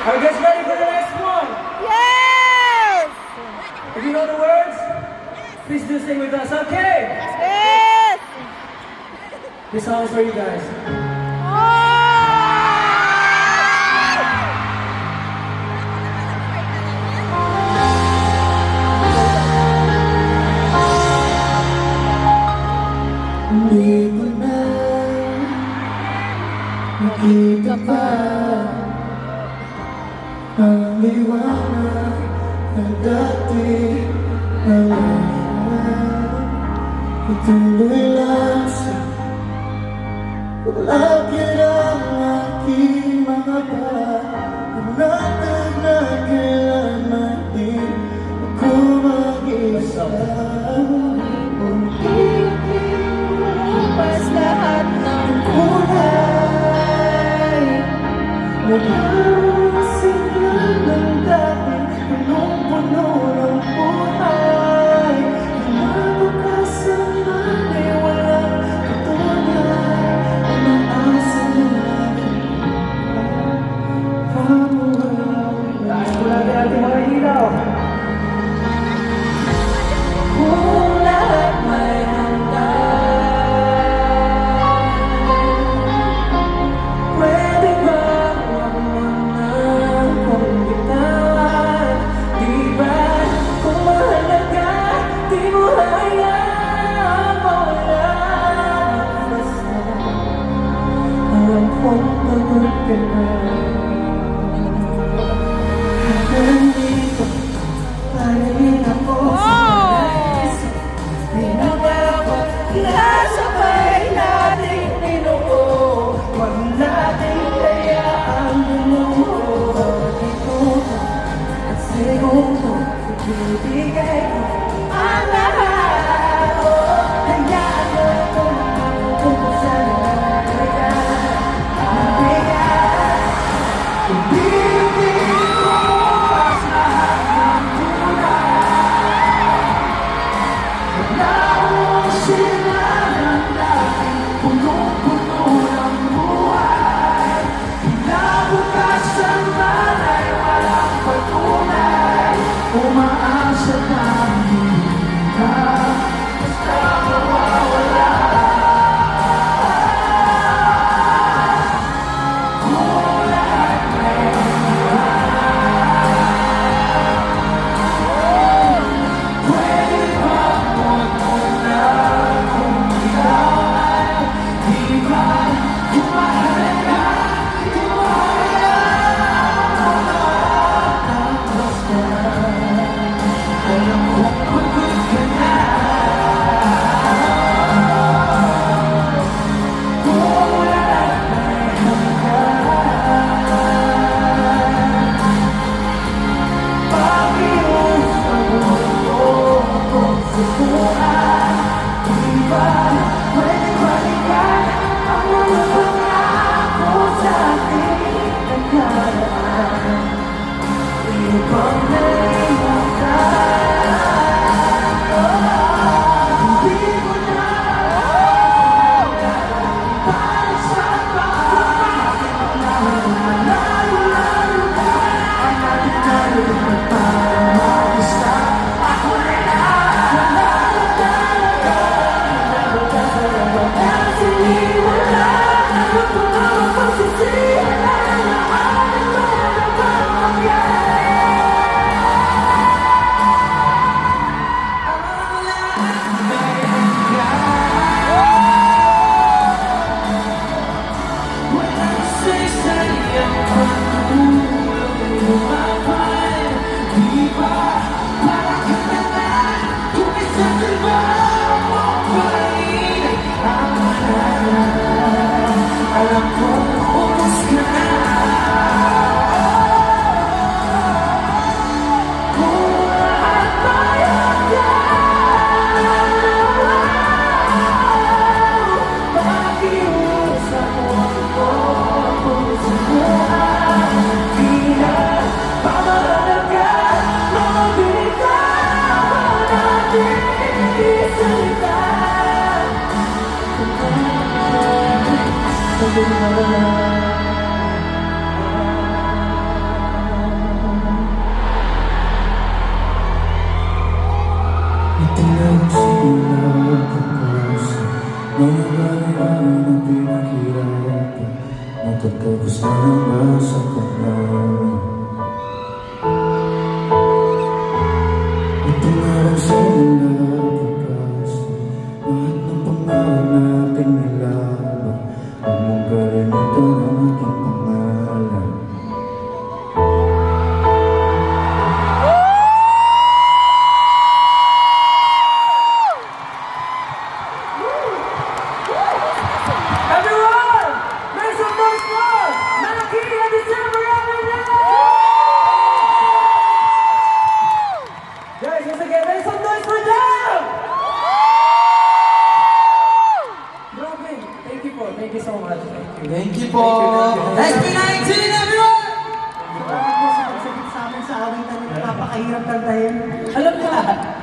Are you guys ready for the next one? Yes! If you know the words, please do sing with us, okay? Yes! This song is for you guys. Hindi ko na nakita pa ang liwanag na dati na lahat. Ituloy lang sa paglalakad ang aking mga panatag na kailanman din ako mag-isa. Pas lahat ng Kulay nag-aasig lang ng dati, punong-puno ng buhay. Kinabukasan man ay walang katunay, umaasa na aking pamuhay. Taas po natin ating mga ilaw. Kung lahat may handa, pwede ba huwag mo na kong bitawan? Di ba kung mahalaga, di mo hayaan mawala? Basta alam kong pagod ka na. Hanggang dito pa rin ako sa isip, pinabawat nasabay nating binuo. Huwag nating hayaan lumuho. Dito at segundo, ibibigay ko ang lahat. Hayaan mo kung kung saan nagkakalaga ang bigat. Ibibigay ko ang lahat ng kulay. Wala akong sinanang dati, punong-puno ng buhay. Kinabukasan man ay walang pagtunay, umaasa na hindi ka basta mawawala. Kung lahat may pwede ba huwag mo na kung bitawan? Di ba kung mahalaga, di mo hayaan mawala? Basta alam kong pagod ka na. Kung lahat may hanggan, pakiusap mo kung susukan. Di ba pwede balikan ang mga pangako sa ating nagkaraan? Ibang naiwasan, hindi mo na para sa malayo-layo na ang ating nalulungkot para mag-isa. Ako na lang, wala na talaga. Kinabukasan ang walang siniwala. Huwag mo na mapagsisihan ang lahat ng mga pangyayari. Ang lahat may hanggan. Walang saysayang pagtulong lumapay. Di ba para ka na lang kung isang iba mo pa rin ang halalan? Alam kong ubos ka na. Kung lahat may hanggan, pakiusap mo kung subukan. Di na pamahalaga, mga binitawan natin isalita. Kung Matatay ko sana ba sa kalaman? Ito nga lang sa nalabukas, lahat ng pangalan natin nilaban. Huwag mong galimutan ang aking pangalan. Everyone, make some noise for Malaki and December Avenue! Guys, once again, make some noise for them! Grabe, thank you po. Thank you so much. Thank you. Thank you po! SB19 everyone! Salamat po sa pagsabit sa amin sa awitan na napakahirap kantahin. Alam mo,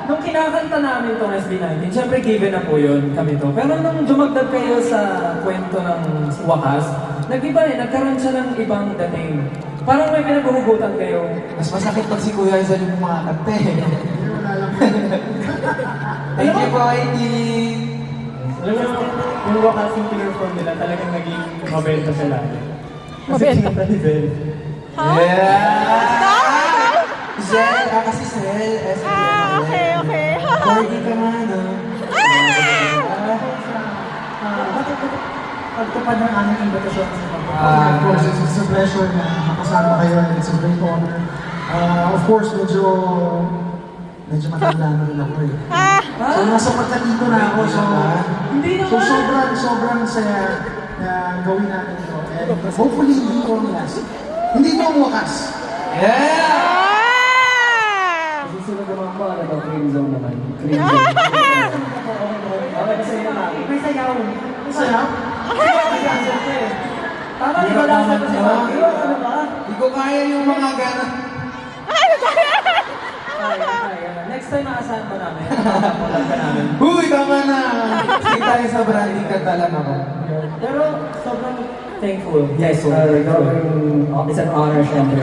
nung kinakanta namin itong SB19, syempre given na po yun kami to. Pero nung dumagdag kayo sa kwento ng wakas, nag-iba nagkaroon siya ng ibang dating. Parang may pinaghuhugutan kayo. Mas masakit pag si Kuya Aizal yung mga kante. Thank you po, Aileen! Alam mo, yung wakas yung pinerform nila, talagang naging mabenta sila. Mabenta? Kasi ni Bel. Ha? Yeah! Zel, kasi Zel, Okay. Corgi ka man, Bakit pagtupad ng aming invitation sa mga Of course, it's a pleasure na makasama kayo and it's a great honor. Of course, medyo matanda na rin ako eh. So, nasa pagkatito na ako. So, Hindi naman! sobrang saya na gawin natin ito. And hopefully, hindi ito ang last. Hindi ito ang wakas. Yeah! Susunod naman po, ano to, cream zone naman. Cream zone. Okay, kasi yun naman. may sayaw. Masaya? Tama, di ba lang sa kasi ano ba? Hindi ko kaya yung mga gana. Kaya. Next time, maasahan pa namin. Papapulan ka namin. Uy, tama na! Sige tayo sa branding kanta lang ako. Pero sobrang thankful. Yes, it's an honor syempre.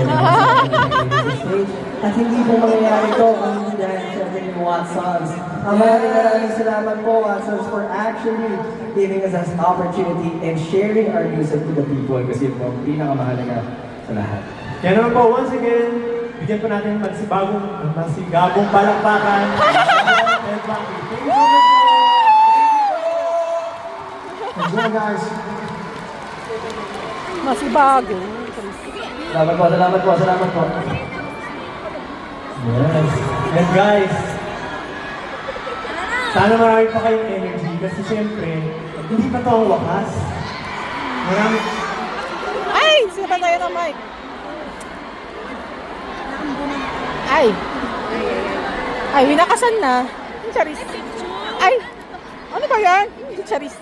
Stage. At hindi po mangyayari ito kung hindi dahil syempre yung Watsons. Maraming salamat po, Watsons, for actually giving us this opportunity and sharing our music to the people. Kasi po, pinakamahalaga sa lahat. Kaya naman po, once again, bigyan po natin masigabong palakpakan. Thank you so much po. Enjoy, guys. Masibago. Salamat po. Yes. And guys, sana marami pa kayong energy kasi syempre, hindi pa to ang wakas. Marami. Ay! Sira tayo ng mic. Ay, winakasan na. Charis. Ay! Ano ba yan? Charis.